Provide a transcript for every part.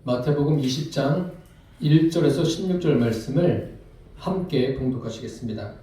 마태복음 20장 1절에서 16절 말씀을 함께 봉독하시겠습니다.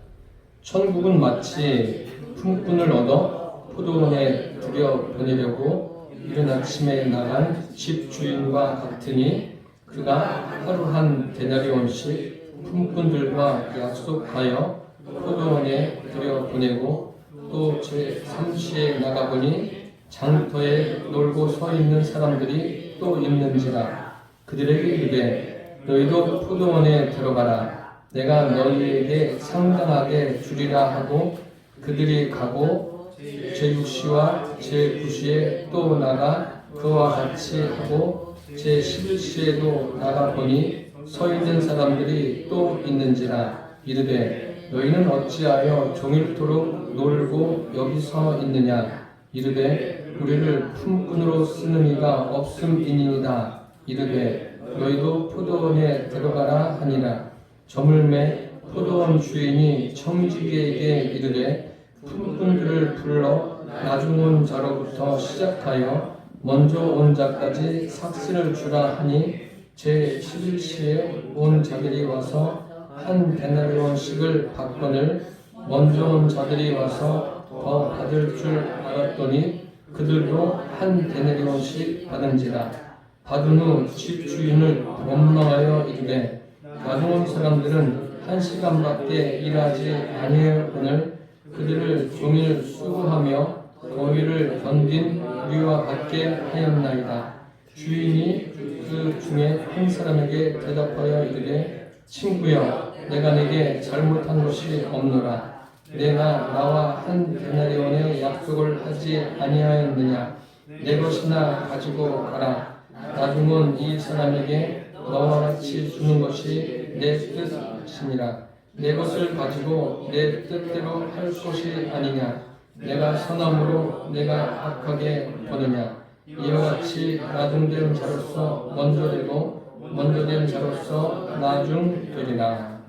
천국은 마치 품꾼을 얻어 포도원에 들여보내려고 이른 아침에 나간 집주인과 같으니 그가 하루 한 데나리온씩 품꾼들과 약속하여 포도원에 들여보내고 또 제3시에 나가보니 장터에 놀고 서 있는 사람들이 또 있는지라. 그들에게 이르되 너희도 포도원에 들어가라. 내가 너희에게 상당하게 주리라 하고 그들이 가고 제6시와 제9시에 또 나가 그와 같이 하고 제11시에도 나가 보니 서 있는 사람들이 또 있는지라. 이르되 너희는 어찌하여 종일토록 놀고 여기 서 있느냐. 이르되 우리를 품꾼으로 쓰는 이가 없음이니이다. 이르되 너희도 포도원에 들어가라 하니라. 저물매 포도원 주인이 청지기에게 이르되 품꾼들을 불러 나중 온 자로부터 시작하여 먼저 온 자까지 삭슬을 주라 하니 제11시에 온 자들이 와서 한 데나리온씩을 받거늘 먼저 온 자들이 와서 더 받을 줄 알았더니 그들도 한 데나리온씩 받은지라. 받은 후 집주인을 원망하여 이르되 나중 온 사람들은 1시간밖에 일하지 아니하거늘 그들을 종일 수고하며 더위를 견딘 우리와 같게 하였나이다. 주인이 그 중에 한 사람에게 대답하여 이르되 친구여, 내가 내게 잘못한 것이 없노라. 내가 나와 한 데나리온의 약속을 하지 아니하였느냐. 내 것이나 가지고 가라. 나중 온 이 사람에게 너와 같이 주는 것이 내 뜻이니라. 내 것을 가지고 내 뜻대로 할 것이 아니냐. 내가 선함으로 내가 악하게 보느냐. 이와 같이 나중된 자로서 먼저 되고 먼저 된 자로서 나중 되리라.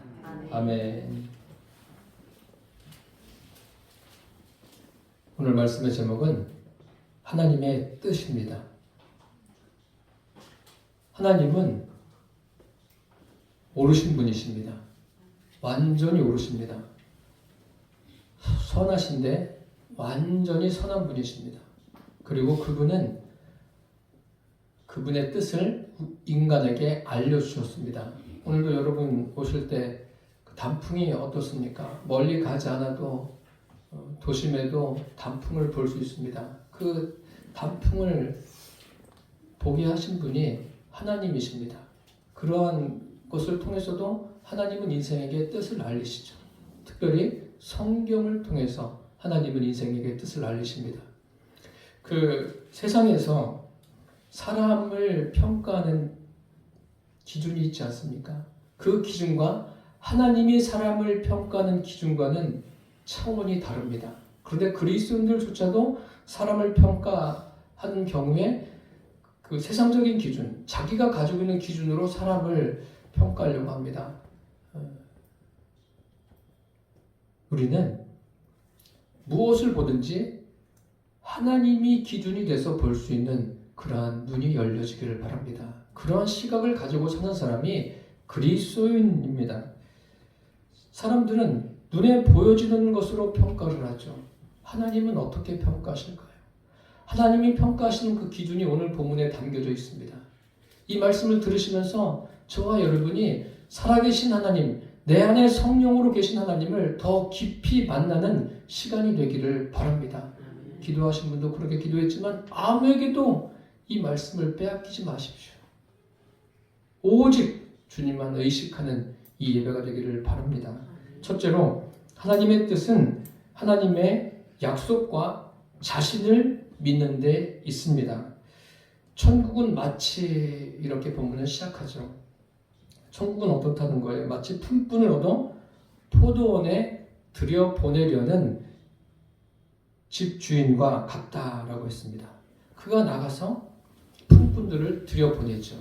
아멘. 오늘 말씀의 제목은 하나님의 뜻입니다. 하나님은 옳으신 분이십니다. 완전히 옳으십니다. 선하신데 완전히 선한 분이십니다. 그리고 그분은 그분의 뜻을 인간에게 알려주셨습니다. 오늘도 여러분 오실 때 단풍이 어떻습니까? 멀리 가지 않아도 도심에도 단풍을 볼 수 있습니다. 그 단풍을 보게 하신 분이 하나님이십니다. 그러한 것을 통해서도 하나님은 인생에게 뜻을 알리시죠. 특별히 성경을 통해서 하나님은 인생에게 뜻을 알리십니다. 그 세상에서 사람을 평가하는 기준이 있지 않습니까? 그 기준과 하나님이 사람을 평가하는 기준과는 차원이 다릅니다. 그런데 그리스도인들조차도 사람을 평가하는 경우에 그 세상적인 기준, 자기가 가지고 있는 기준으로 사람을 평가하려고 합니다. 우리는 무엇을 보든지 하나님이 기준이 돼서 볼 수 있는 그러한 눈이 열려지기를 바랍니다. 그러한 시각을 가지고 사는 사람이 그리스도인입니다. 사람들은 눈에 보여지는 것으로 평가를 하죠. 하나님은 어떻게 평가하실까요? 하나님이 평가하시는 그 기준이 오늘 본문에 담겨져 있습니다. 이 말씀을 들으시면서 저와 여러분이 살아계신 하나님, 내 안에 성령으로 계신 하나님을 더 깊이 만나는 시간이 되기를 바랍니다. 기도하신 분도 그렇게 기도했지만 아무에게도 이 말씀을 빼앗기지 마십시오. 오직 주님만 의식하는 이 예배가 되기를 바랍니다. 첫째로 하나님의 뜻은 하나님의 약속과 자신을 믿는 데 있습니다. 천국은 마치 이렇게 본문을 시작하죠. 천국은 어떻다는 거예요? 마치 품꾼을 얻어 포도원에 들여보내려는 집주인과 같다라고 했습니다. 그가 나가서 품꾼들을 들여보내죠.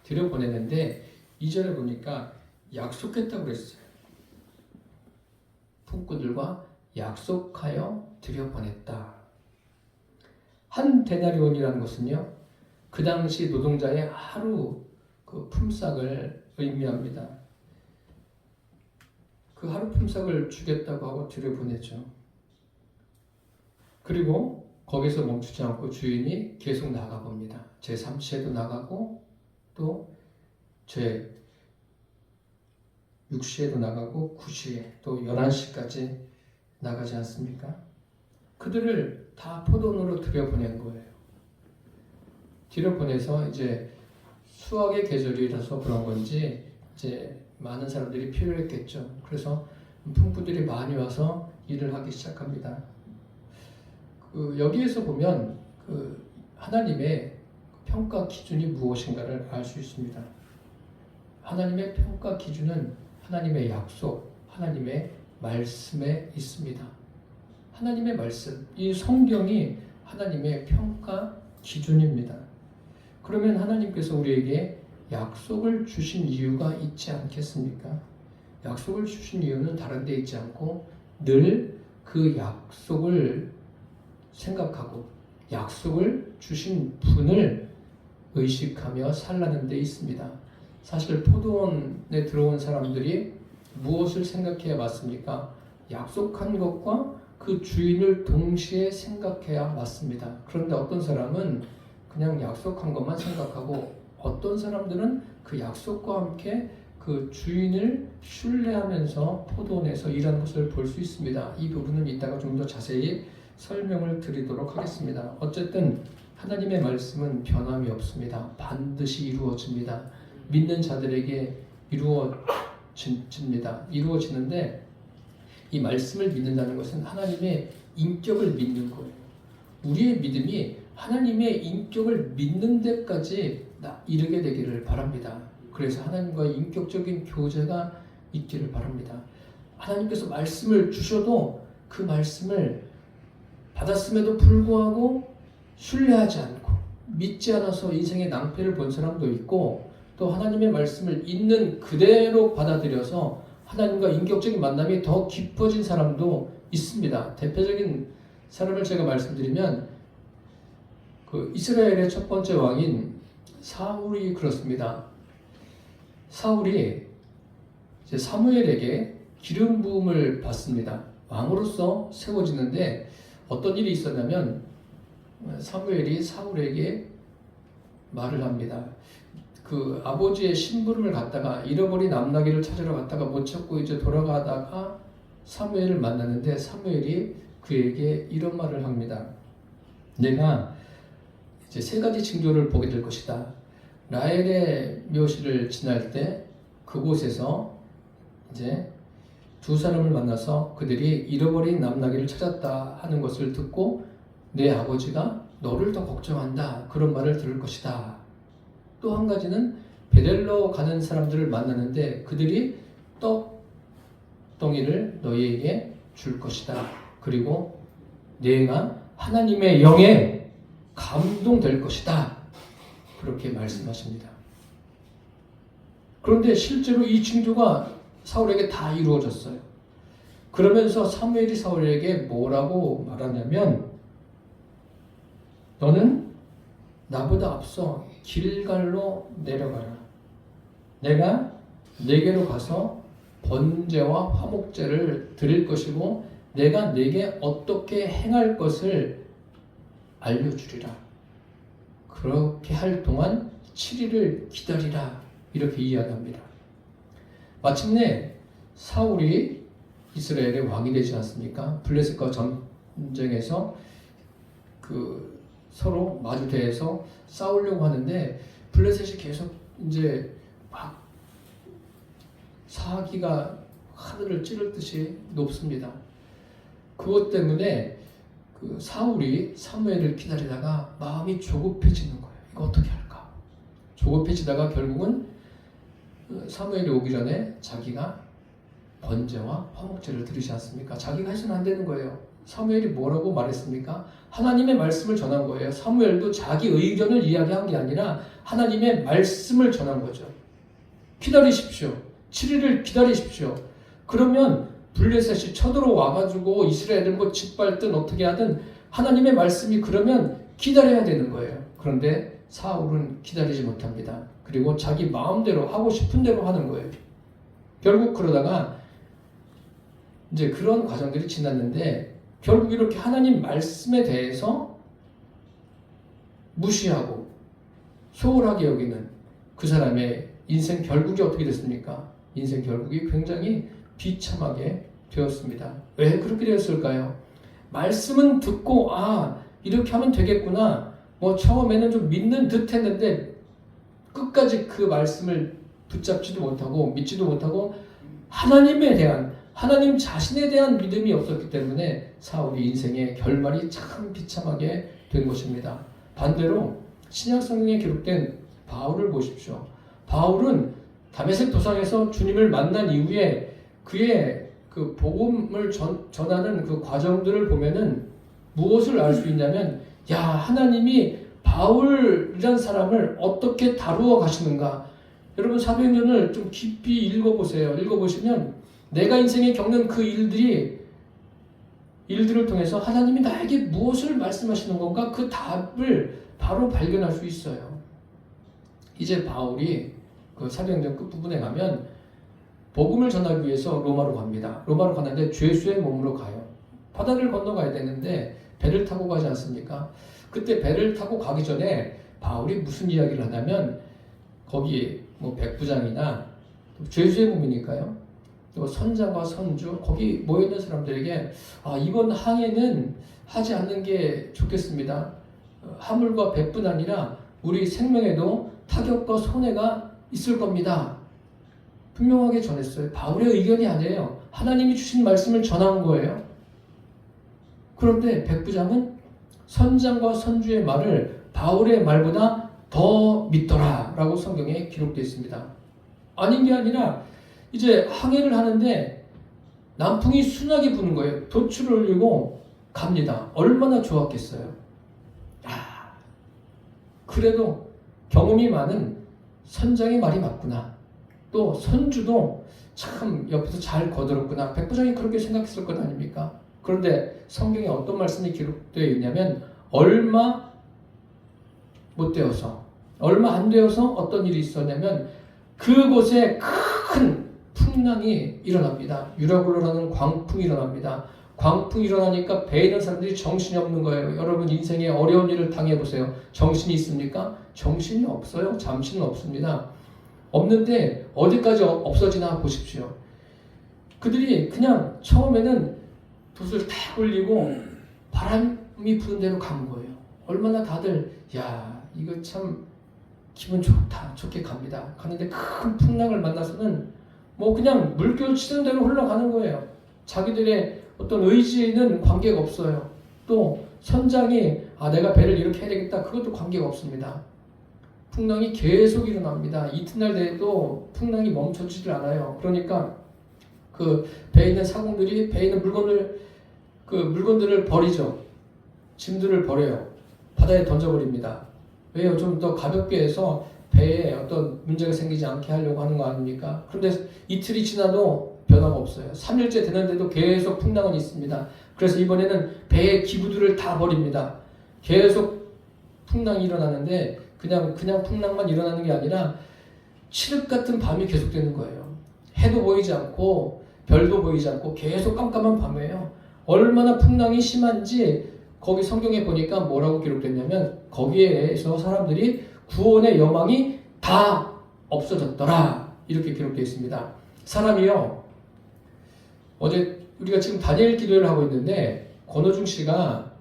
들여보내는데 2절에 보니까 약속했다고 그랬어요. 품꾼들과 약속하여 들여보냈다. 한 데나리온이라는 것은요, 그 당시 노동자의 하루 그 품삯을 의미합니다. 그 하루 품삯을 주겠다고 하고 들여보내죠. 그리고 거기서 멈추지 않고 주인이 계속 나가봅니다. 제3시에도 나가고 또 제6시에도 나가고 9시에 또 11시까지 나가지 않습니까? 그들을 다 포도원으로 들여보낸 거예요. 들여보내서 이제 수확의 계절이라서 그런 건지 이제 많은 사람들이 필요했겠죠. 그래서 풍부들이 많이 와서 일을 하기 시작합니다. 여기에서 보면 하나님의 평가 기준이 무엇인가를 알 수 있습니다. 하나님의 평가 기준은 하나님의 약속, 하나님의 말씀에 있습니다. 하나님의 말씀, 이 성경이 하나님의 평가 기준입니다. 그러면 하나님께서 우리에게 약속을 주신 이유가 있지 않겠습니까? 약속을 주신 이유는 다른 데 있지 않고 늘 그 약속을 생각하고 약속을 주신 분을 의식하며 살라는 데 있습니다. 사실 포도원에 들어온 사람들이 무엇을 생각해야 맞습니까? 약속한 것과 그 주인을 동시에 생각해야 맞습니다. 그런데 어떤 사람은 그냥 약속한 것만 생각하고 어떤 사람들은 그 약속과 함께 그 주인을 신뢰하면서 포도원에서 일하는 것을 볼 수 있습니다. 이 부분은 이따가 좀 더 자세히 설명을 드리도록 하겠습니다. 어쨌든 하나님의 말씀은 변함이 없습니다. 반드시 이루어집니다. 믿는 자들에게 이루어집니다. 이루어지는데 이 말씀을 믿는다는 것은 하나님의 인격을 믿는 거예요. 우리의 믿음이 하나님의 인격을 믿는 데까지 이르게 되기를 바랍니다. 그래서 하나님과의 인격적인 교제가 있기를 바랍니다. 하나님께서 말씀을 주셔도 그 말씀을 받았음에도 불구하고 신뢰하지 않고 믿지 않아서 인생의 낭패를 본 사람도 있고 또 하나님의 말씀을 있는 그대로 받아들여서 하나님과 인격적인 만남이 더 깊어진 사람도 있습니다. 대표적인 사람을 제가 말씀드리면 이스라엘의 첫 번째 왕인 사울이 그렇습니다. 사울이 이제 사무엘에게 기름 부음을 받습니다. 왕으로서 세워지는데 어떤 일이 있었냐면 사무엘이 사울에게 말을 합니다. 그 아버지의 심부름을 갔다가 잃어버린 암나귀를 찾으러 갔다가 못 찾고 이제 돌아가다가 사무엘을 만났는데 사무엘이 그에게 이런 말을 합니다. 내가 이제 세 가지 징조를 보게 될 것이다. 라헬의 묘시를 지날 때 그곳에서 이제 두 사람을 만나서 그들이 잃어버린 암나귀를 찾았다 하는 것을 듣고 내 아버지가 너를 더 걱정한다 그런 말을 들을 것이다. 또 한 가지는 베델로 가는 사람들을 만나는데 그들이 떡덩이를 너희에게 줄 것이다. 그리고 내가 하나님의 영에 감동될 것이다. 그렇게 말씀하십니다. 그런데 실제로 이 징조가 사울에게 다 이루어졌어요. 그러면서 사무엘이 사울에게 뭐라고 말하냐면 너는 나보다 앞서 길갈로 내려가라. 내가 네게로 가서 번제와 화목제를 드릴 것이고 내가 네게 어떻게 행할 것을 알려주리라. 그렇게 할 동안 7일을 기다리라. 이렇게 이야기합니다. 마침내 사울이 이스라엘의 왕이 되지 않습니까? 블레셋과 전쟁에서 서로 마주대해서 싸우려고 하는데 블레셋이 계속 이제 막 사기가 하늘을 찌를 듯이 높습니다. 그것 때문에 사울이 사무엘을 기다리다가 마음이 조급해지는 거예요. 이거 어떻게 할까? 조급해지다가 결국은 사무엘이 오기 전에 자기가 번제와 화목제를 드리지 않습니까? 자기가 해서는 안 되는 거예요. 사무엘이 뭐라고 말했습니까? 하나님의 말씀을 전한 거예요. 사무엘도 자기 의견을 이야기한 게 아니라 하나님의 말씀을 전한 거죠. 기다리십시오. 7일을 기다리십시오. 그러면 블레셋이 쳐들어와가지고 이스라엘을 뭐 짓밟든 어떻게 하든 하나님의 말씀이 그러면 기다려야 되는 거예요. 그런데 사울은 기다리지 못합니다. 그리고 자기 마음대로 하고 싶은 대로 하는 거예요. 결국 그러다가 이제 그런 과정들이 지났는데 결국 이렇게 하나님 말씀에 대해서 무시하고 소홀하게 여기는 그 사람의 인생 결국이 어떻게 됐습니까? 인생 결국이 굉장히 비참하게 되었습니다. 왜 그렇게 되었을까요? 말씀은 듣고 이렇게 하면 되겠구나. 뭐 처음에는 좀 믿는 듯 했는데 끝까지 그 말씀을 붙잡지도 못하고 믿지도 못하고 하나님에 대한 하나님 자신에 대한 믿음이 없었기 때문에 사울이 인생의 결말이 참 비참하게 된 것입니다. 반대로 신약 성경에 기록된 바울을 보십시오. 바울은 다메섹 도상에서 주님을 만난 이후에 그의 그 복음을 전하는 그 과정들을 보면은 무엇을 알 수 있냐면 하나님이 바울이란 사람을 어떻게 다루어 가시는가. 여러분 사도행전을 좀 깊이 읽어보세요. 읽어보시면 내가 인생에 겪는 그 일들을 통해서 하나님이 나에게 무엇을 말씀하시는 건가 그 답을 바로 발견할 수 있어요. 이제 바울이 그 사도행전 끝부분에 가면 복음을 전하기 위해서 로마로 갑니다. 로마로 가는데 죄수의 몸으로 가요. 바다를 건너가야 되는데 배를 타고 가지 않습니까? 그때 배를 타고 가기 전에 바울이 무슨 이야기를 하냐면 거기 뭐 백부장이나 죄수의 몸이니까요. 또 선자와 선주 거기 모여있는 사람들에게 이번 항해는 하지 않는 게 좋겠습니다. 화물과 배뿐 아니라 우리 생명에도 타격과 손해가 있을 겁니다. 분명하게 전했어요. 바울의 의견이 아니에요. 하나님이 주신 말씀을 전한 거예요. 그런데 백부장은 선장과 선주의 말을 바울의 말보다 더 믿더라 라고 성경에 기록되어 있습니다. 아닌 게 아니라 이제 항해를 하는데 남풍이 순하게 부는 거예요. 돛을 올리고 갑니다. 얼마나 좋았겠어요. 그래도 경험이 많은 선장의 말이 맞구나. 또 선주도 참 옆에서 잘 거들었구나. 백부장이 그렇게 생각했을 것 아닙니까? 그런데 성경에 어떤 말씀이 기록되어 있냐면 얼마 안 되어서 어떤 일이 있었냐면 그곳에 큰 풍랑이 일어납니다. 유라굴로라는 광풍이 일어납니다. 광풍이 일어나니까 배에 있는 사람들이 정신이 없는 거예요. 여러분 인생에 어려운 일을 당해보세요. 정신이 있습니까? 정신이 없어요. 잠시는 없습니다. 없는데 어디까지 없어지나 보십시오. 그들이 그냥 처음에는 돛을 탁 올리고 바람이 부는 대로 간 거예요. 얼마나 다들 이거 참 기분 좋게 갑니다. 가는데 큰 풍랑을 만나서는 뭐 그냥 물결 치는 대로 흘러가는 거예요. 자기들의 어떤 의지에는 관계가 없어요. 또 선장이 내가 배를 이렇게 해야 되겠다 그것도 관계가 없습니다. 풍랑이 계속 일어납니다. 이튿날 돼도 풍랑이 멈춰지질 않아요. 그러니까 그 배에 있는 사공들이 배에 있는 물건들을 버리죠. 짐들을 버려요. 바다에 던져버립니다. 왜요? 좀 더 가볍게 해서 배에 어떤 문제가 생기지 않게 하려고 하는 거 아닙니까? 그런데 이틀이 지나도 변화가 없어요. 3일째 되는데도 계속 풍랑은 있습니다. 그래서 이번에는 배의 기구들을 다 버립니다. 계속 풍랑이 일어나는데 그냥 풍랑만 일어나는 게 아니라 칠흑 같은 밤이 계속되는 거예요. 해도 보이지 않고 별도 보이지 않고 계속 깜깜한 밤이에요. 얼마나 풍랑이 심한지 거기 성경에 보니까 뭐라고 기록됐냐면 거기에서 사람들이 구원의 여망이 다 없어졌더라 이렇게 기록되어 있습니다. 사람이요 어제 우리가 지금 다니엘 기도회를 하고 있는데 권호중 씨가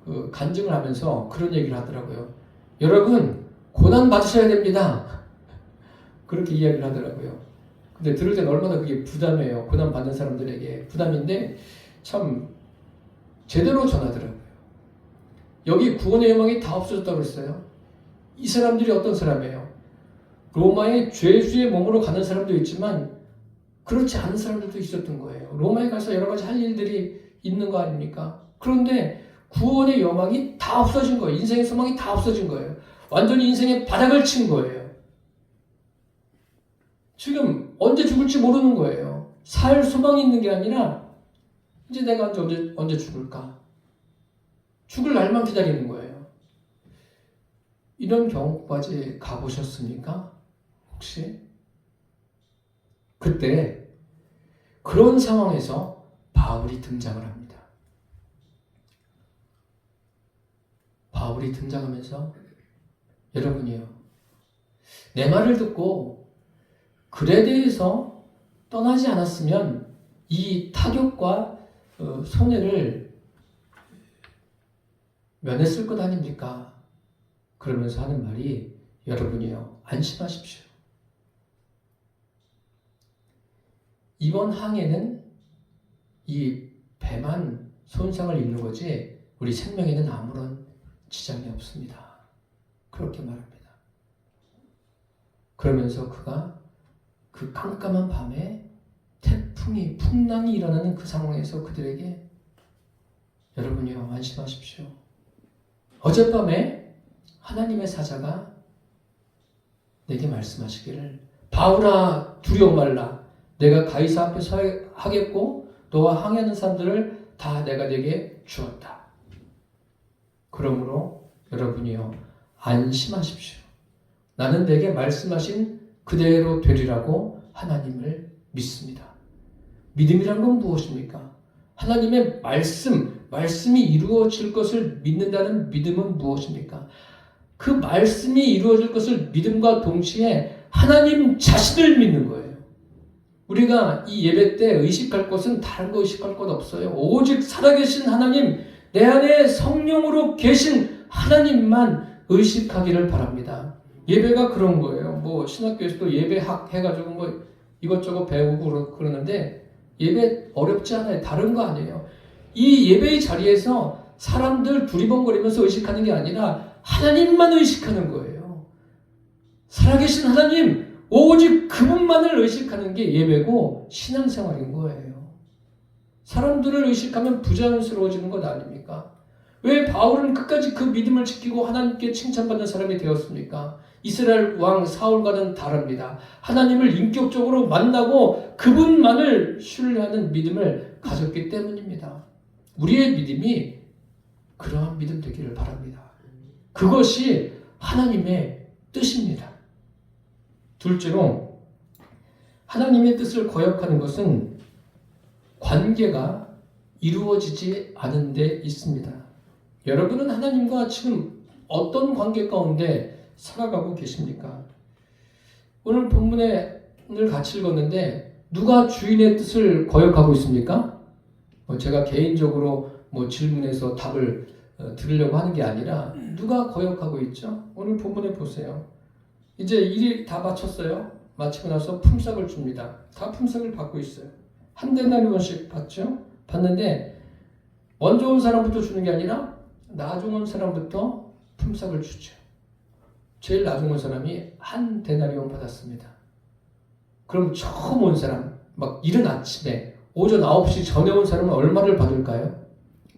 그 간증을 하면서 그런 얘기를 하더라고요. 여러분 고난 받으셔야 됩니다. 그렇게 이야기를 하더라고요. 근데 들을 때는 얼마나 그게 부담이에요. 고난 받는 사람들에게 부담인데 참 제대로 전하더라고요. 여기 구원의 여망이 다 없어졌다고 그랬어요. 이 사람들이 어떤 사람이에요? 로마의 죄수의 몸으로 가는 사람도 있지만 그렇지 않은 사람들도 있었던 거예요. 로마에 가서 여러 가지 할 일들이 있는 거 아닙니까? 그런데 구원의 여망이 다 없어진 거예요. 인생의 소망이 다 없어진 거예요. 완전히 인생의 바닥을 친 거예요. 지금 언제 죽을지 모르는 거예요. 살 소망이 있는 게 아니라 이제 내가 언제 죽을까? 죽을 날만 기다리는 거예요. 이런 경우까지 가보셨습니까? 혹시? 그때 그런 상황에서 바울이 등장을 합니다. 바울이 등장하면서 여러분이요, 내 말을 듣고 그레데에서 떠나지 않았으면 이 타격과 손해를 면했을 것 아닙니까? 그러면서 하는 말이 여러분이요, 안심하십시오. 이번 항해는 이 배만 손상을 입는 거지 우리 생명에는 아무런 지장이 없습니다. 그렇게 말합니다. 그러면서 그가 그 깜깜한 밤에 태풍이, 풍랑이 일어나는 그 상황에서 그들에게 여러분이요, 안심하십시오. 어젯밤에 하나님의 사자가 내게 말씀하시기를 바울아 두려워 말라. 내가 가이사 앞에 서하겠고 너와 항해하는 사람들을 다 내가 내게 주었다. 그러므로 여러분이요, 안심하십시오. 나는 내게 말씀하신 그대로 되리라고 하나님을 믿습니다. 믿음이란 건 무엇입니까? 하나님의 말씀이 이루어질 것을 믿는다는 믿음은 무엇입니까? 그 말씀이 이루어질 것을 믿음과 동시에 하나님 자신을 믿는 거예요. 우리가 이 예배 때 의식할 것은 다른 거 의식할 것 없어요. 오직 살아계신 하나님, 내 안에 성령으로 계신 하나님만 의식하기를 바랍니다. 예배가 그런 거예요. 뭐 신학교에서도 예배학 해가지고 뭐 이것저것 배우고 그러는데 예배 어렵지 않아요. 다른 거 아니에요. 이 예배의 자리에서 사람들 두리번거리면서 의식하는 게 아니라 하나님만 의식하는 거예요. 살아계신 하나님, 오직 그분만을 의식하는 게 예배고 신앙생활인 거예요. 사람들을 의식하면 부자연스러워지는 것 아닙니까? 왜 바울은 끝까지 그 믿음을 지키고 하나님께 칭찬받는 사람이 되었습니까? 이스라엘 왕 사울과는 다릅니다. 하나님을 인격적으로 만나고 그분만을 신뢰하는 믿음을 가졌기 때문입니다. 우리의 믿음이 그러한 믿음 되기를 바랍니다. 그것이 하나님의 뜻입니다. 둘째로 하나님의 뜻을 거역하는 것은 관계가 이루어지지 않은 데 있습니다. 여러분은 하나님과 지금 어떤 관계 가운데 살아가고 계십니까? 오늘 본문을 같이 읽었는데 누가 주인의 뜻을 거역하고 있습니까? 제가 개인적으로 질문해서 답을 들으려고 하는 게 아니라 누가 거역하고 있죠? 오늘 본문에 보세요. 이제 일이 다 마쳤어요. 마치고 나서 품삯을 줍니다. 다 품삯을 받고 있어요. 한 데나리온씩 받죠? 받는데 먼저 온 사람부터 주는 게 아니라 나중 온 사람부터 품삯을 주죠. 제일 나중 온 사람이 한 데나리온 받았습니다. 그럼 처음 온 사람, 막 이른 아침에 오전 9시 전에 온 사람은 얼마를 받을까요?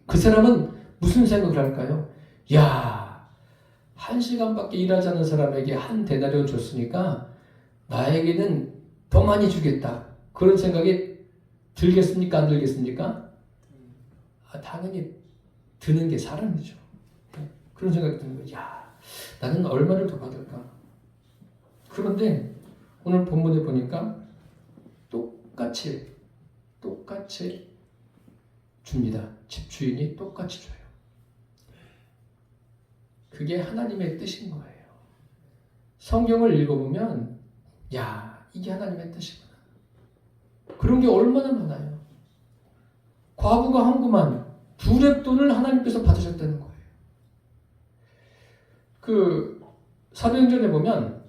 그 사람은 무슨 생각을 할까요? 야, 1시간밖에 일하지 않은 사람에게 한 데나리온 줬으니까 나에게는 더 많이 주겠다. 그런 생각이 들겠습니까? 안 들겠습니까? 당연히 드는 게 사람이죠. 그런 생각이 드는 거예요. 야, 나는 얼마를 더 받을까? 그런데 오늘 본문에 보니까 똑같이 줍니다. 집주인이 똑같이 줘요. 그게 하나님의 뜻인 거예요. 성경을 읽어보면 야, 이게 하나님의 뜻이구나. 그런 게 얼마나 많아요. 과부가 한구만 두 렙돈을 하나님께서 받으셨다는 거예요. 그 사도행전에 보면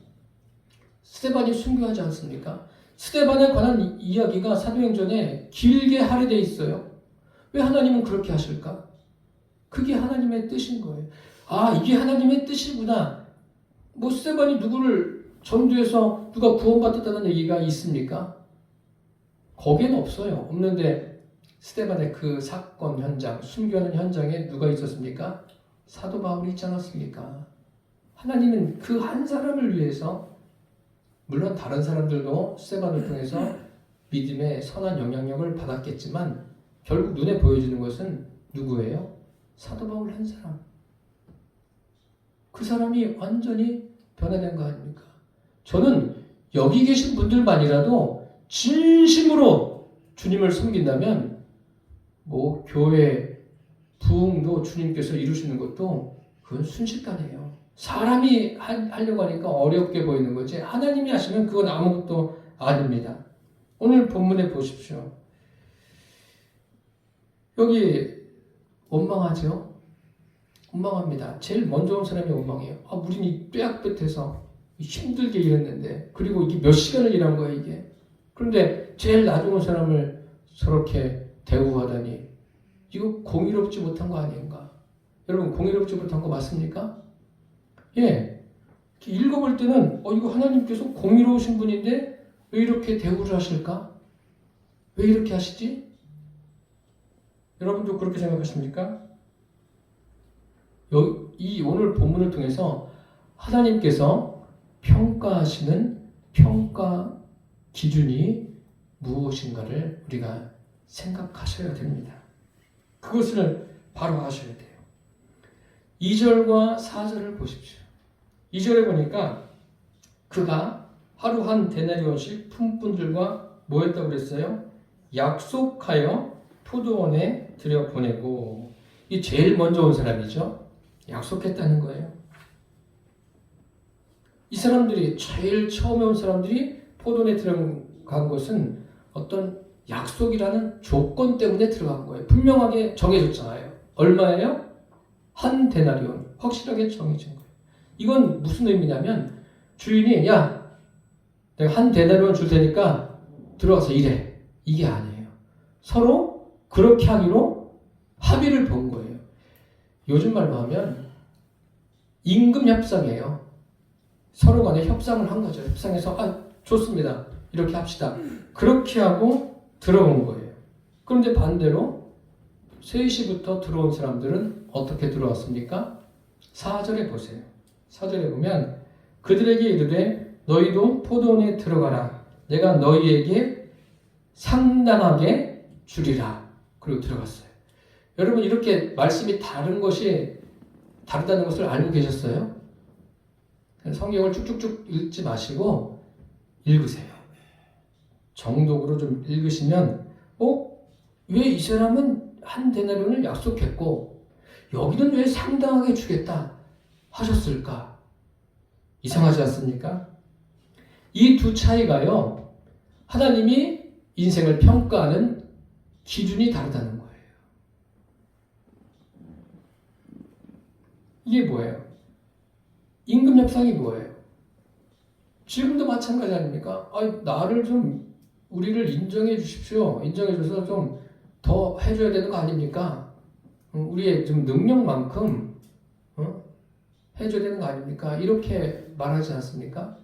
스데반이 순교하지 않습니까? 스데반에 관한 이야기가 사도행전에 길게 할애되어 있어요. 왜 하나님은 그렇게 하실까? 그게 하나님의 뜻인 거예요. 아, 이게 하나님의 뜻이구나. 스데반이 누구를 전도해서 누가 구원받았다는 얘기가 있습니까? 거기엔 없어요. 없는데 스데반의 그 사건 현장, 순교하는 현장에 누가 있었습니까? 사도 바울이 있지 않았습니까? 하나님은 그 한 사람을 위해서, 물론 다른 사람들도 스데반을 통해서 믿음의 선한 영향력을 받았겠지만 결국 눈에 보여지는 것은 누구예요? 사도 바울 한 사람. 그 사람이 완전히 변화된 거 아닙니까? 저는 여기 계신 분들만이라도 진심으로 주님을 섬긴다면 뭐 교회 부흥도 주님께서 이루시는 것도 그건 순식간이에요. 사람이 하려고 하니까 어렵게 보이는 거지 하나님이 하시면 그건 아무것도 아닙니다. 오늘 본문에 보십시오. 여기 원망하죠? 원망합니다. 제일 먼저 온 사람이 원망해요. 우린 이 뼈약볕에서 힘들게 일했는데 그리고 이게 몇 시간을 일한 거야 이게. 그런데 제일 나중 온 사람을 저렇게 대우하다니 이거 공의롭지 못한 거 아닌가? 여러분 공의롭지 못한 거 맞습니까? 예. 읽어볼 때는 이거 하나님께서 공의로우신 분인데 왜 이렇게 대우를 하실까? 왜 이렇게 하시지? 여러분도 그렇게 생각하십니까? 이 오늘 본문을 통해서 하나님께서 평가하시는 평가 기준이 무엇인가를 우리가 생각하셔야 됩니다. 그것을 바로 하셔야 돼요. 2절과 4절을 보십시오. 2절에 보니까 그가 하루 한 데나리온씩 품꾼들과 뭐 했다고 그랬어요? 약속하여 포도원에 들여보내고 이 제일 먼저 온 사람이죠. 약속했다는 거예요. 이 사람들이 제일 처음에 온 사람들이 포도원에 들어간 것은 어떤 약속이라는 조건 때문에 들어간 거예요. 분명하게 정해졌잖아요. 얼마예요? 한 데나리온. 확실하게 정해진 거예요. 이건 무슨 의미냐면 주인이 야 내가 한 데나리온 줄 테니까 들어가서 일해. 이게 아니에요. 서로 그렇게 하기로 합의를 본 거예요. 요즘 말로 하면 임금 협상이에요. 서로 간에 협상을 한 거죠. 협상해서 좋습니다. 이렇게 합시다. 그렇게 하고 들어온 거예요. 그런데 반대로 3시부터 들어온 사람들은 어떻게 들어왔습니까? 4절에 보세요. 4절에 보면 그들에게 이르되 너희도 포도원에 들어가라. 내가 너희에게 상당하게 주리라. 그리고 들어갔어요. 여러분 이렇게 말씀이 다른 것이 다르다는 것을 알고 계셨어요? 성경을 쭉쭉쭉 읽지 마시고 읽으세요. 정독으로 좀 읽으시면 왜 이 사람은 한 데나리온을 약속했고 여기는 왜 상당하게 주겠다 하셨을까? 이상하지 않습니까? 이 두 차이가요. 하나님이 인생을 평가하는 기준이 다르다는 거예요. 이게 뭐예요? 임금 협상이 뭐예요? 지금도 마찬가지 아닙니까? 나를 좀 우리를 인정해 주십시오. 인정해 줘서 좀 더 해줘야 되는 거 아닙니까? 우리의 좀 능력만큼 해줘야 되는 거 아닙니까? 이렇게 말하지 않습니까?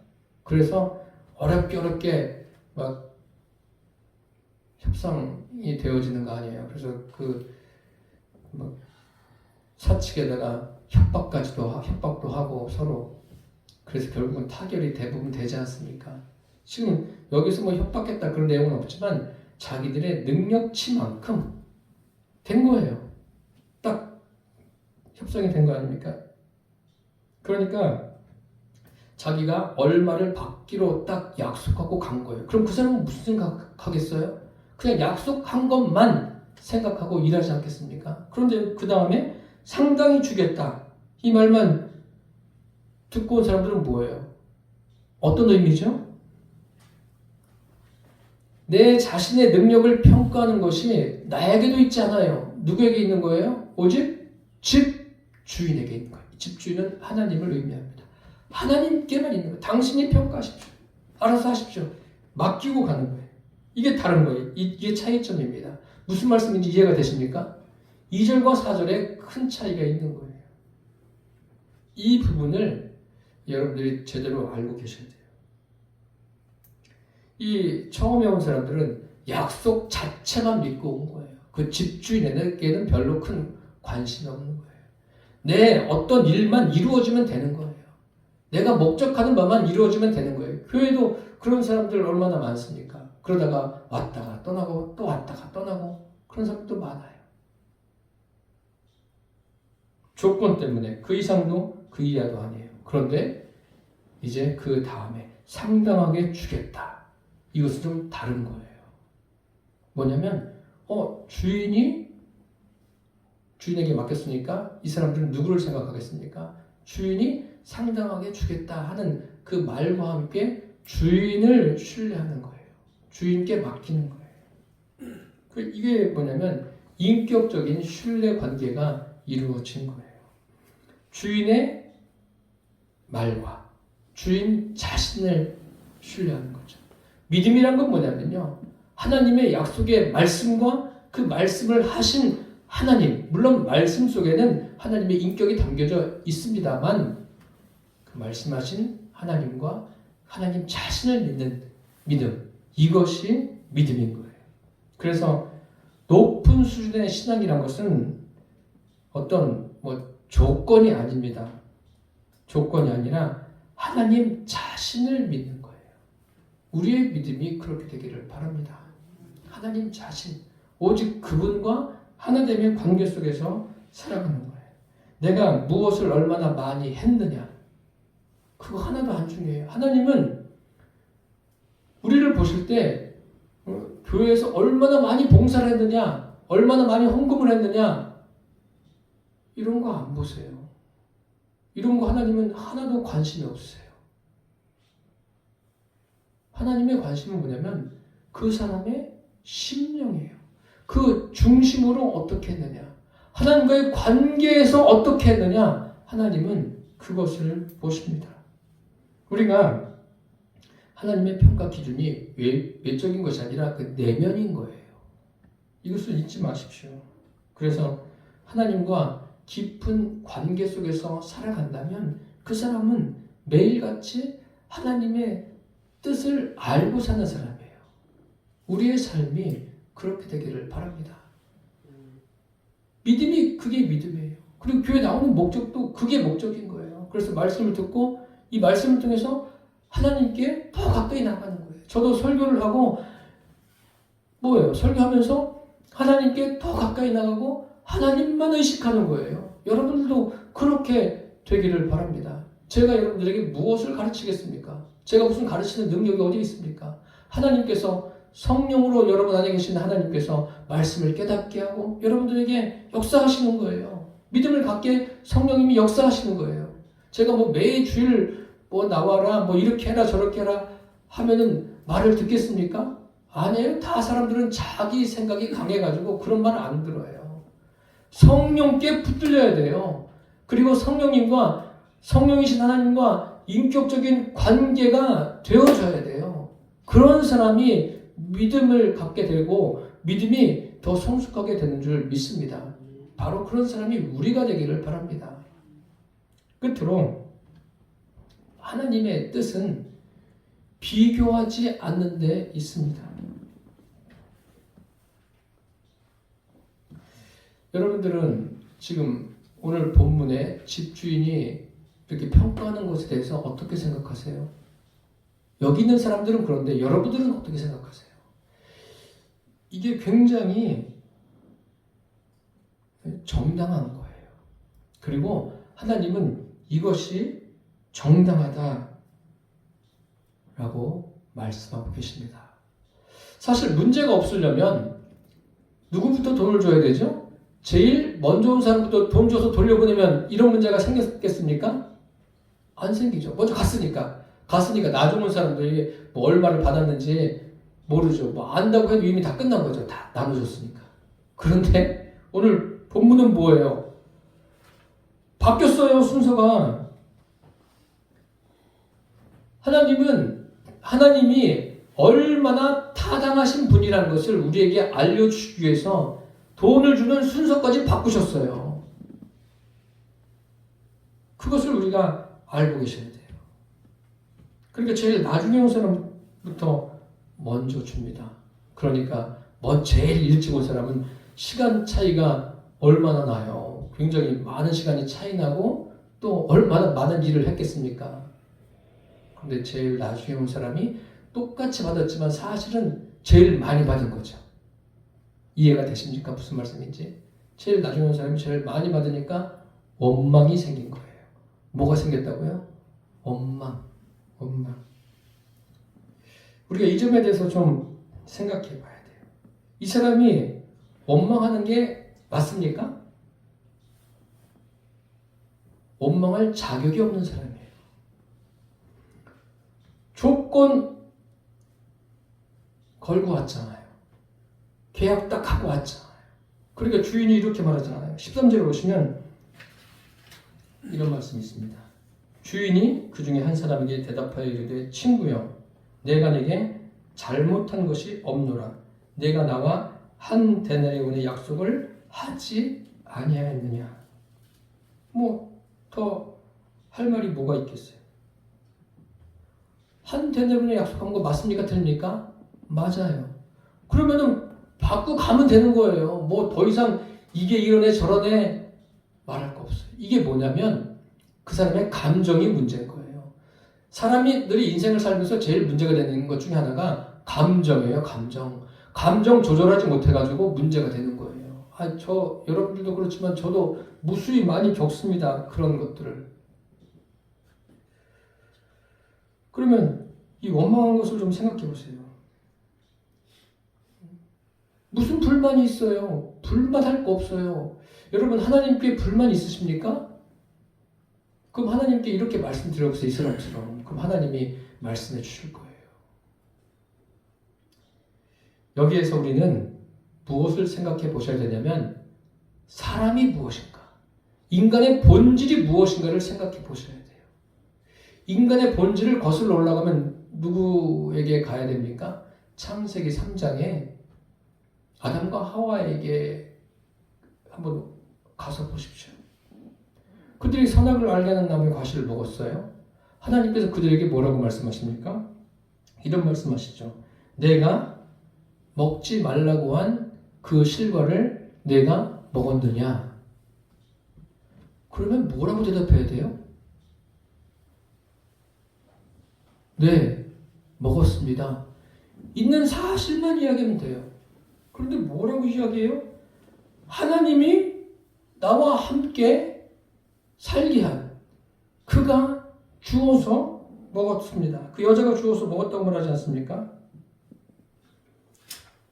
그래서 어렵게 막 협상이 되어지는 거 아니에요. 그래서 사측에다가 협박도 하고 서로 그래서 결국은 타결이 대부분 되지 않습니까? 지금 여기서 뭐 협박했다 그런 내용은 없지만 자기들의 능력치만큼 된 거예요. 딱 협상이 된 거 아닙니까? 그러니까 자기가 얼마를 받기로 딱 약속하고 간 거예요. 그럼 그 사람은 무슨 생각하겠어요? 그냥 약속한 것만 생각하고 일하지 않겠습니까? 그런데 그 다음에 상당히 주겠다. 이 말만 듣고 온 사람들은 뭐예요? 어떤 의미죠? 내 자신의 능력을 평가하는 것이 나에게도 있지 않아요. 누구에게 있는 거예요? 오직 집주인에게 있는 거예요. 집주인은 하나님을 의미합니다. 하나님께만 있는 거예요. 당신이 평가하십시오. 알아서 하십시오. 맡기고 가는 거예요. 이게 다른 거예요. 이게 차이점입니다. 무슨 말씀인지 이해가 되십니까? 2절과 4절에 큰 차이가 있는 거예요. 이 부분을 여러분들이 제대로 알고 계셔야 돼요. 이 처음에 온 사람들은 약속 자체만 믿고 온 거예요. 그 집주인에게는 별로 큰 관심이 없는 거예요. 내 어떤 일만 이루어지면 되는 거예요. 내가 목적하는 바만 이루어지면 되는 거예요. 교회도 그런 사람들 얼마나 많습니까? 그러다가 왔다가 떠나고 또 왔다가 떠나고 그런 사람도 많아요. 조건 때문에 그 이상도 그 이하도 아니에요. 그런데 이제 그 다음에 상당하게 주겠다. 이것은 좀 다른 거예요. 뭐냐면 주인에게 맡겼으니까 이 사람들은 누구를 생각하겠습니까? 주인이 상당하게 주겠다 하는 그 말과 함께 주인을 신뢰하는 거예요. 주인께 맡기는 거예요. 이게 뭐냐면 인격적인 신뢰 관계가 이루어진 거예요. 주인의 말과 주인 자신을 신뢰하는 거죠. 믿음이란 건 뭐냐면요. 하나님의 약속의 말씀과 그 말씀을 하신 하나님, 물론 말씀 속에는 하나님의 인격이 담겨져 있습니다만 그 말씀하신 하나님과 하나님 자신을 믿는 믿음, 이것이 믿음인 거예요. 그래서 높은 수준의 신앙이란 것은 어떤 조건이 아닙니다. 조건이 아니라 하나님 자신을 믿는 거예요. 우리의 믿음이 그렇게 되기를 바랍니다. 하나님 자신, 오직 그분과 하나됨의 관계 속에서 살아가는 거예요. 내가 무엇을 얼마나 많이 했느냐, 그거 하나도 안 중요해요. 하나님은 우리를 보실 때 교회에서 얼마나 많이 봉사를 했느냐, 얼마나 많이 헌금을 했느냐, 이런 거 안 보세요. 이런 거 하나님은 하나도 관심이 없으세요. 하나님의 관심은 뭐냐면 그 사람의 심령이에요. 그 중심으로 어떻게 했느냐, 하나님과의 관계에서 어떻게 했느냐, 하나님은 그것을 보십니다. 우리가 하나님의 평가 기준이 외적인 것이 아니라 그 내면인 거예요. 이것을 잊지 마십시오. 그래서 하나님과 깊은 관계 속에서 살아간다면 그 사람은 매일같이 하나님의 뜻을 알고 사는 사람이에요. 우리의 삶이 그렇게 되기를 바랍니다. 믿음이 그게 믿음이에요. 그리고 교회 나오는 목적도 그게 목적인 거예요. 그래서 말씀을 듣고 이 말씀을 통해서 하나님께 더 가까이 나가는 거예요. 저도 설교를 하고 설교하면서 하나님께 더 가까이 나가고 하나님만 의식하는 거예요. 여러분들도 그렇게 되기를 바랍니다. 제가 여러분들에게 무엇을 가르치겠습니까? 제가 무슨 가르치는 능력이 어디 있습니까? 하나님께서 성령으로 여러분 안에 계신 하나님께서 말씀을 깨닫게 하고 여러분들에게 역사하시는 거예요. 믿음을 갖게 성령님이 역사하시는 거예요. 제가 매주일 나와라, 이렇게 해라, 저렇게 해라 하면은 말을 듣겠습니까? 아니에요. 다 사람들은 자기 생각이 강해가지고 그런 말을 안 들어요. 성령께 붙들려야 돼요. 그리고 성령이신 하나님과 인격적인 관계가 되어져야 돼요. 그런 사람이 믿음을 갖게 되고 믿음이 더 성숙하게 되는 줄 믿습니다. 바로 그런 사람이 우리가 되기를 바랍니다. 끝으로 하나님의 뜻은 비교하지 않는 데 있습니다. 여러분들은 지금 오늘 본문에 집주인이 이렇게 평가하는 것에 대해서 어떻게 생각하세요? 여기 있는 사람들은 그런데 여러분들은 어떻게 생각하세요? 이게 굉장히 정당한 거예요. 그리고 하나님은 이것이 정당하다라고 말씀하고 계십니다. 사실 문제가 없으려면 누구부터 돈을 줘야 되죠? 제일 먼저 온 사람부터 돈 줘서 돌려보내면 이런 문제가 생겼겠습니까? 안 생기죠. 먼저 갔으니까 나중 온 사람들이 얼마를 받았는지 모르죠. 안다고 해도 이미 다 끝난 거죠. 다 나눠줬으니까. 그런데 오늘 본문은 뭐예요? 바뀌었어요, 순서가. 하나님이 얼마나 타당하신 분이라는 것을 우리에게 알려주기 위해서 돈을 주는 순서까지 바꾸셨어요. 그것을 우리가 알고 계셔야 돼요. 그러니까 제일 나중에 온 사람부터 먼저 줍니다. 그러니까 제일 일찍 온 사람은 시간 차이가 얼마나 나요? 굉장히 많은 시간이 차이 나고 또 얼마나 많은 일을 했겠습니까? 그런데 제일 나중에 온 사람이 똑같이 받았지만 사실은 제일 많이 받은 거죠. 이해가 되십니까? 무슨 말씀인지? 제일 나중에 온 사람이 제일 많이 받으니까 원망이 생긴 거예요. 뭐가 생겼다고요? 원망. 우리가 이 점에 대해서 좀 생각해 봐야 돼요. 이 사람이 원망하는 게 맞습니까? 원망할 자격이 없는 사람이에요. 조건 걸고 왔잖아요. 계약 딱 하고 왔잖아요. 그러니까 주인이 이렇게 말하잖아요. 13절에 보시면 이런 말씀이 있습니다. 주인이 그 중에 한 사람에게 대답하여 이르되 친구여 내가 내게 잘못한 것이 없노라. 내가 나와 한 데나리온의 약속을 하지 아니하였느냐. 뭐 더 할 말이 뭐가 있겠어요? 한 데나리온의 약속한 거 맞습니까? 틀립니까? 맞아요. 그러면은 받고 가면 되는 거예요. 뭐 더 이상 이게 이러네 저러네 말할 거 없어요. 이게 뭐냐면 그 사람의 감정이 문제인 거예요. 사람이 늘 인생을 살면서 제일 문제가 되는 것 중에 하나가 감정이에요. 감정 조절하지 못해가지고 문제가 되는 거예요. 여러분들도 그렇지만 저도 무수히 많이 겪습니다. 그런 것들을. 그러면 이 원망한 것을 좀 생각해 보세요. 무슨 불만이 있어요? 불만할 거 없어요. 여러분 하나님께 불만 있으십니까? 그럼 하나님께 이렇게 말씀드려보세요. 이 사람처럼. 그럼 하나님이 말씀해 주실 거예요. 여기에서 우리는 무엇을 생각해 보셔야 되냐면 사람이 무엇인가? 인간의 본질이 무엇인가를 생각해 보셔야 돼요. 인간의 본질을 거슬러 올라가면 누구에게 가야 됩니까? 창세기 3장에 아담과 하와에게 한번 가서 보십시오. 그들이 선악을 알게 하는 나무의 과실을 먹었어요. 하나님께서 그들에게 뭐라고 말씀하십니까? 이런 말씀하시죠. 내가 먹지 말라고 한 그 실과를 내가 먹었느냐? 그러면 뭐라고 대답해야 돼요? 네, 먹었습니다. 있는 사실만 이야기하면 돼요. 그런데 뭐라고 이야기해요? 하나님이 나와 함께 살게 한 그가 주어서 먹었습니다. 그 여자가 주어서 먹었다고 말하지 않습니까?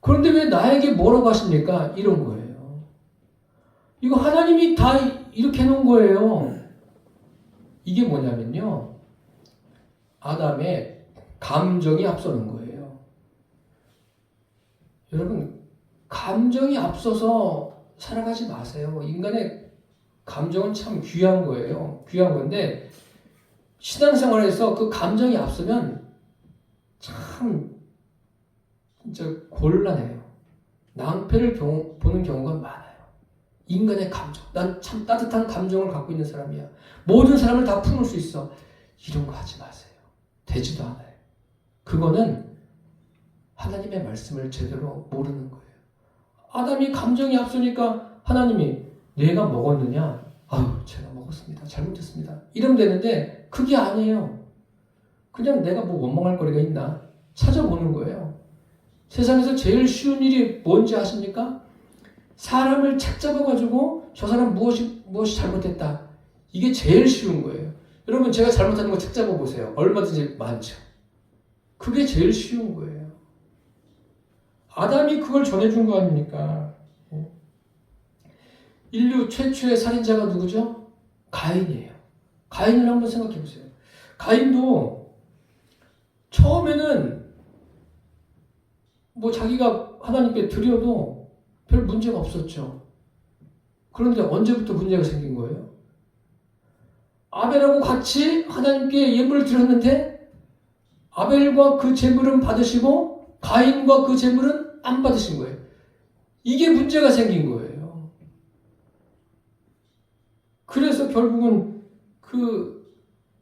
그런데 왜 나에게 뭐라고 하십니까? 이런 거예요. 이거 하나님이 다 이렇게 해놓은 거예요. 이게 뭐냐면요. 아담의 감정이 앞서는 거예요. 여러분, 감정이 앞서서 살아가지 마세요. 인간의 감정은 참 귀한 거예요. 귀한 건데 신앙생활에서 그 감정이 앞서면 참 진짜 곤란해요. 낭패를 보는 경우가 많아요. 인간의 감정. 난 참 따뜻한 감정을 갖고 있는 사람이야. 모든 사람을 다 품을 수 있어. 이런 거 하지 마세요. 되지도 않아요. 그거는 하나님의 말씀을 제대로 모르는 거예요. 아담이 감정이 앞서니까 하나님이 내가 먹었느냐? 아유, 제가 먹었습니다. 잘못했습니다. 이러면 되는데 그게 아니에요. 그냥 내가 뭐 원망할 거리가 있나? 찾아보는 거예요. 세상에서 제일 쉬운 일이 뭔지 아십니까? 사람을 책잡아가지고 저 사람 무엇이 잘못했다. 이게 제일 쉬운 거예요. 여러분 제가 잘못하는 거 책잡아 보세요. 얼마든지 많죠. 그게 제일 쉬운 거예요. 아담이 그걸 전해준 거 아닙니까? 인류 최초의 살인자가 누구죠? 가인이에요. 가인을 한번 생각해 보세요. 가인도 처음에는 뭐 자기가 하나님께 드려도 별 문제가 없었죠. 그런데 언제부터 문제가 생긴 거예요? 아벨하고 같이 하나님께 예물을 드렸는데 아벨과 그 제물은 받으시고 가인과 그 제물은 안 받으신 거예요. 이게 문제가 생긴 거예요. 그래서 결국은 그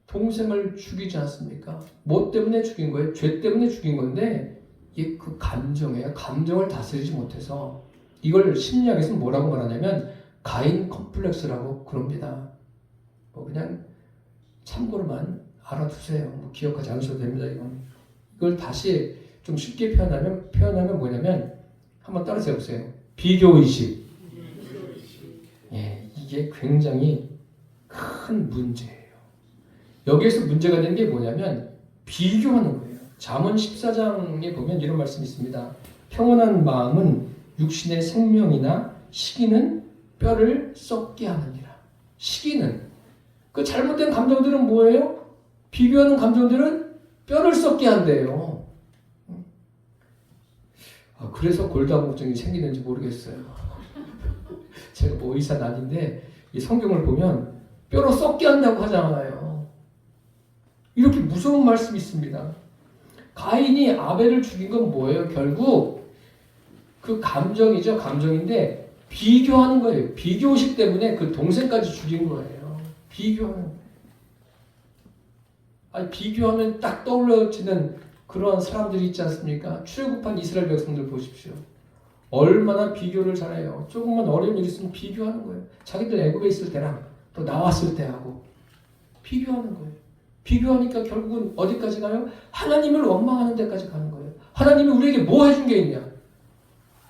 동생을 죽이지 않습니까? 뭐 때문에 죽인 거예요? 죄 때문에 죽인 건데 이게 그 감정이에요. 감정을 다스리지 못해서 이걸 심리학에서는 뭐라고 말하냐면 가인 컴플렉스라고 그럽니다. 뭐 그냥 참고로만 알아두세요. 뭐 기억하지 않으셔도 됩니다. 이걸 다시 좀 쉽게 표현하면 뭐냐면 한번 따라서 해보세요. 비교의식. 예, 이게 굉장히 큰 문제예요. 여기에서 문제가 되는 게 뭐냐면 비교하는 거예요. 잠언 14장에 보면 이런 말씀이 있습니다. 평온한 마음은 육신의 생명이나 시기는 뼈를 썩게 하느니라. 시기는 그 잘못된 감정들은 뭐예요? 비교하는 감정들은 뼈를 썩게 한대요. 그래서 골다공증이 생기는지 모르겠어요. 제가 뭐 의사는 아닌데 이 성경을 보면 뼈로 썩게 한다고 하잖아요. 이렇게 무서운 말씀이 있습니다. 가인이 아벨을 죽인 건 뭐예요? 결국 그 감정이죠. 감정인데 비교하는 거예요. 비교식 때문에 그 동생까지 죽인 거예요. 비교하는 거예요. 아니, 비교하면 딱 떠올려지는 그런 사람들이 있지 않습니까? 출애굽한 이스라엘 백성들 보십시오. 얼마나 비교를 잘해요. 조금만 어려운 일 있으면 비교하는 거예요. 자기들 애굽에 있을 때랑 또 나왔을 때하고 비교하는 거예요. 비교하니까 결국은 어디까지 가요? 하나님을 원망하는 데까지 가는 거예요. 하나님이 우리에게 뭐 해준 게 있냐?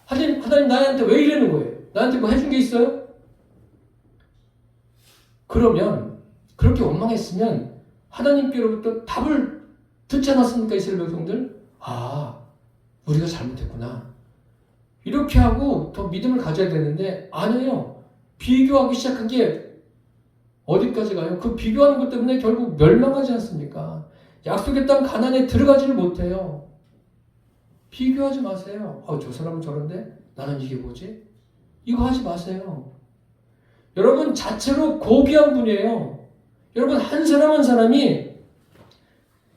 하나님 나한테 왜 이러는 거예요? 나한테 뭐 해준 게 있어요? 그러면 그렇게 원망했으면 하나님께로부터 답을 듣지 않았습니까? 이스라엘 백성들? 우리가 잘못했구나. 이렇게 하고 더 믿음을 가져야 되는데 아니에요. 비교하기 시작한 게 어디까지 가요? 그 비교하는 것 때문에 결국 멸망하지 않습니까? 약속의 땅 가나안에 들어가지를 못해요. 비교하지 마세요. 저 사람은 저런데 나는 이게 뭐지? 이거 하지 마세요. 여러분 자체로 고귀한 분이에요. 여러분 한 사람 한 사람이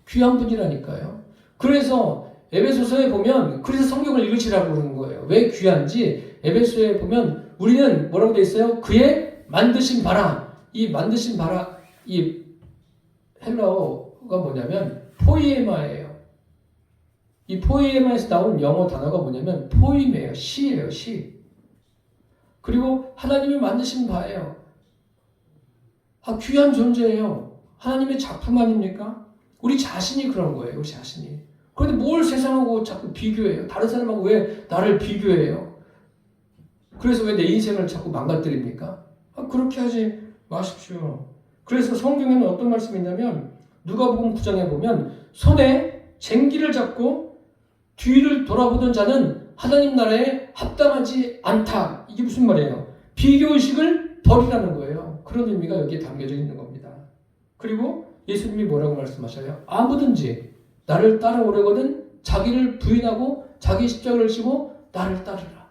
귀한 분이라니까요. 그래서 에베소서에 보면 그래서 성경을 읽으시라고 그러는 거예요. 왜 귀한지 에베소에 보면 우리는 뭐라고 되어 있어요? 그의 만드신 바라. 이 만드신 바라 이 헬라어가 뭐냐면 포이에마예요. 이 포이에마에서 나온 영어 단어가 뭐냐면 포임이에요. 시예요. 시. 그리고 하나님이 만드신 바예요. 귀한 존재예요. 하나님의 작품 아닙니까? 우리 자신이 그런 거예요. 우리 자신이. 그런데 뭘 세상하고 자꾸 비교해요? 다른 사람하고 왜 나를 비교해요? 그래서 왜 내 인생을 자꾸 망가뜨립니까? 그렇게 하지 마십시오. 그래서 성경에는 어떤 말씀이 있냐면 누가복음 9장에 보면 손에 쟁기를 잡고 뒤를 돌아보던 자는 하나님 나라에 합당하지 않다. 이게 무슨 말이에요? 비교의식을 버리라는 거예요. 그런 의미가 여기에 담겨져 있는 겁니다. 그리고 예수님이 뭐라고 말씀하셔요? 아무든지 나를 따라오려거든 자기를 부인하고 자기 십자가를 지고 나를 따르라.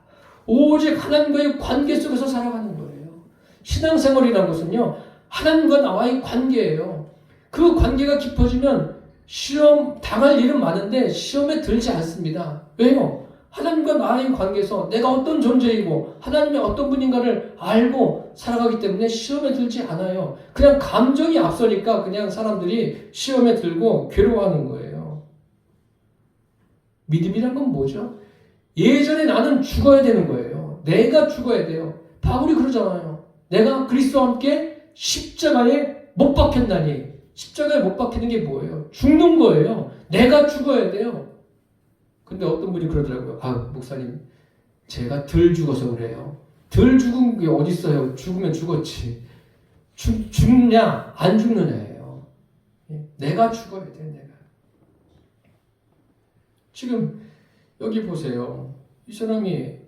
오직 하나님과의 관계 속에서 살아가는 거예요. 신앙생활이라는 것은요. 하나님과 나와의 관계예요. 그 관계가 깊어지면 시험 당할 일은 많은데 시험에 들지 않습니다. 왜요? 하나님과 나의 관계에서 내가 어떤 존재이고 하나님이 어떤 분인가를 알고 살아가기 때문에 시험에 들지 않아요. 그냥 감정이 앞서니까 그냥 사람들이 시험에 들고 괴로워하는 거예요. 믿음이란 건 뭐죠? 예전에 나는 죽어야 되는 거예요. 내가 죽어야 돼요. 바울이 그러잖아요. 내가 그리스도와 함께 십자가에 못 박혔나니. 십자가에 못 박히는 게 뭐예요? 죽는 거예요. 내가 죽어야 돼요. 근데 어떤 분이 그러더라고요. 목사님, 제가 덜 죽어서 그래요. 덜 죽은 게 어디 있어요? 죽으면 죽었지. 죽냐 안 죽느냐예요. 내가 죽어야 돼. 내가. 지금 여기 보세요. 이 사람이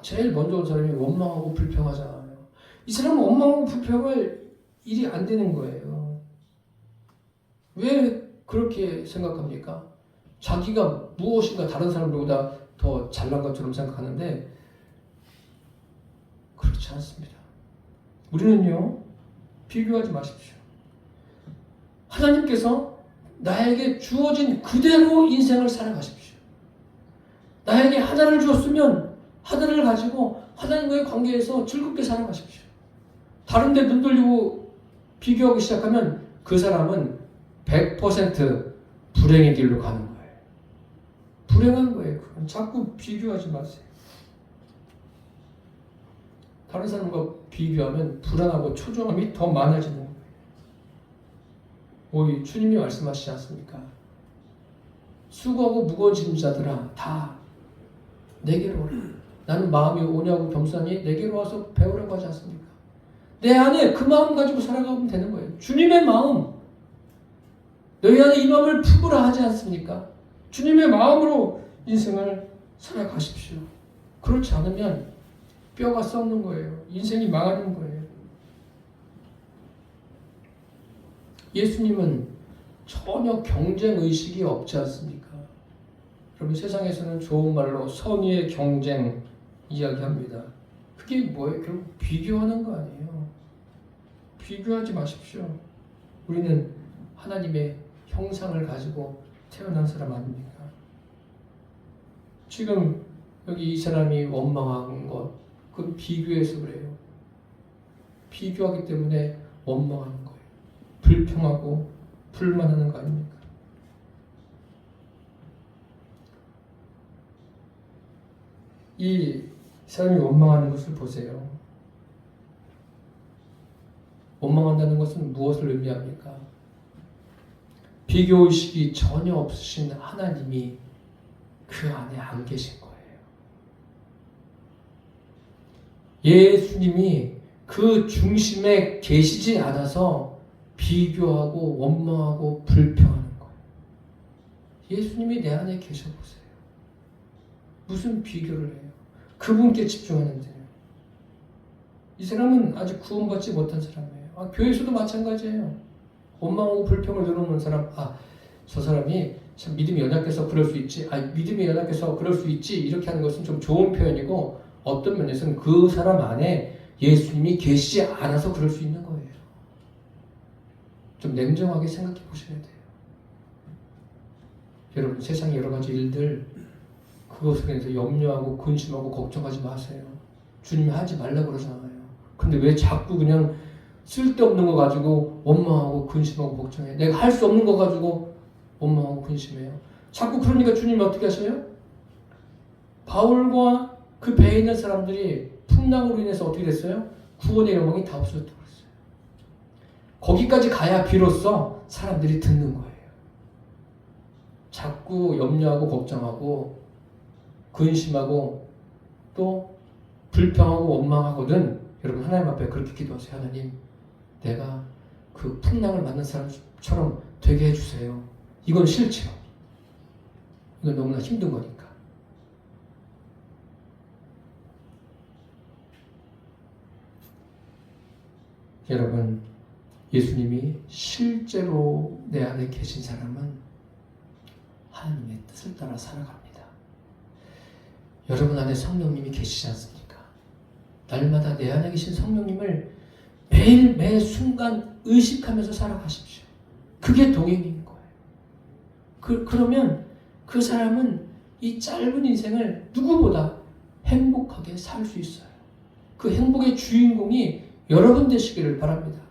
제일 먼저 온 사람이 원망하고 불평하잖아요. 이 사람은 원망하고 불평할 일이 안 되는 거예요. 왜 그렇게 생각합니까? 자기가 무엇인가 다른 사람들보다 더 잘난 것처럼 생각하는데 그렇지 않습니다. 우리는요, 비교하지 마십시오. 하나님께서 나에게 주어진 그대로 인생을 살아가십시오. 나에게 하나를 주었으면 하나를 가지고 하나님과의 관계에서 즐겁게 살아가십시오. 다른 데 눈 돌리고 비교하기 시작하면 그 사람은 100% 불행의 길로 가는 거예요. 불행한 거예요. 그건 자꾸 비교하지 마세요. 다른 사람과 비교하면 불안하고 초조함이 더 많아지는 거예요. 오히 주님이 말씀하시지 않습니까? 수고하고 무거운 짐 자들아 다 내게로 오라. 나는 마음이 오냐고 겸손하니 내게로 와서 배우라고 하지 않습니까? 내 안에 그 마음 가지고 살아가면 되는 거예요. 주님의 마음, 너희 안에 이 마음을 품으라 하지 않습니까? 주님의 마음으로 인생을 살아가십시오. 그렇지 않으면 뼈가 썩는 거예요. 인생이 망하는 거예요. 예수님은 전혀 경쟁의식이 없지 않습니까? 여러분, 세상에서는 좋은 말로 선의의 경쟁 이야기합니다. 그게 뭐예요? 결국 비교하는 거 아니에요. 비교하지 마십시오. 우리는 하나님의 형상을 가지고 태어난 사람 아닙니까? 지금 여기 이 사람이 원망한 것, 그건 비교해서 그래요. 비교하기 때문에 원망하는 거예요. 불평하고 불만하는 거 아닙니까? 이 사람이 원망하는 것을 보세요. 원망한다는 것은 무엇을 의미합니까? 비교의식이 전혀 없으신 하나님이 그 안에 안 계신 거예요. 예수님이 그 중심에 계시지 않아서 비교하고 원망하고 불평하는 거예요. 예수님이 내 안에 계셔보세요. 무슨 비교를 해요? 그분께 집중하는데요. 이 사람은 아직 구원받지 못한 사람이에요. 교회에서도 마찬가지예요. 원망하고 불평을 늘어놓는 사람, 저 사람이 참 믿음이 연약해서 그럴 수 있지, 믿음이 연약해서 그럴 수 있지, 이렇게 하는 것은 좀 좋은 표현이고, 어떤 면에서는 그 사람 안에 예수님이 계시지 않아서 그럴 수 있는 거예요. 좀 냉정하게 생각해 보셔야 돼요. 여러분, 세상의 여러 가지 일들, 그것에 대해서 염려하고 근심하고 걱정하지 마세요. 주님이 하지 말라고 그러잖아요. 근데 왜 자꾸 그냥 쓸데없는 거 가지고 원망하고 근심하고 걱정해? 내가 할 수 없는 거 가지고 원망하고 근심해요. 자꾸 그러니까 주님이 어떻게 하셔요? 바울과 그 배에 있는 사람들이 풍랑으로 인해서 어떻게 됐어요? 구원의 영광이 다 없어졌다고 그랬어요. 거기까지 가야 비로소 사람들이 듣는 거예요. 자꾸 염려하고 걱정하고 근심하고 또 불평하고 원망하거든. 여러분, 하나님 앞에 그렇게 기도하세요. 하나님, 내가 그 풍랑을 맞는 사람처럼 되게 해주세요. 이건 싫죠. 이건 너무나 힘든 거니까. 여러분, 예수님이 실제로 내 안에 계신 사람은 하나님의 뜻을 따라 살아갑니다. 여러분 안에 성령님이 계시지 않습니까? 날마다 내 안에 계신 성령님을 매일 매 순간 의식하면서 살아가십시오. 그게 동행인 거예요. 그러면 그 사람은 이 짧은 인생을 누구보다 행복하게 살 수 있어요. 그 행복의 주인공이 여러분 되시기를 바랍니다.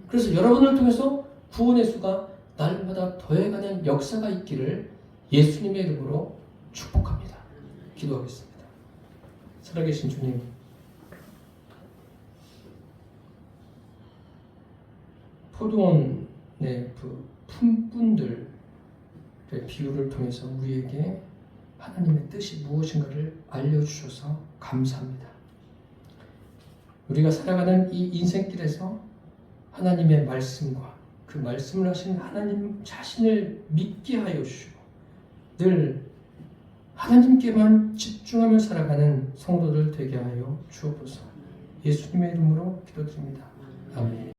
그래서 여러분을 통해서 구원의 수가 날마다 더해가는 역사가 있기를 예수님의 이름으로 축복합니다. 기도하겠습니다. 살아계신 주님, 포도원의 그 품꾼들의 비유를 통해서 우리에게 하나님의 뜻이 무엇인가를 알려주셔서 감사합니다. 우리가 살아가는 이 인생길에서 하나님의 말씀과 그 말씀을 하신 하나님 자신을 믿게 하여 주시고 늘 하나님께만 집중하며 살아가는 성도들 되게 하여 주옵소서. 예수님의 이름으로 기도드립니다. 아멘.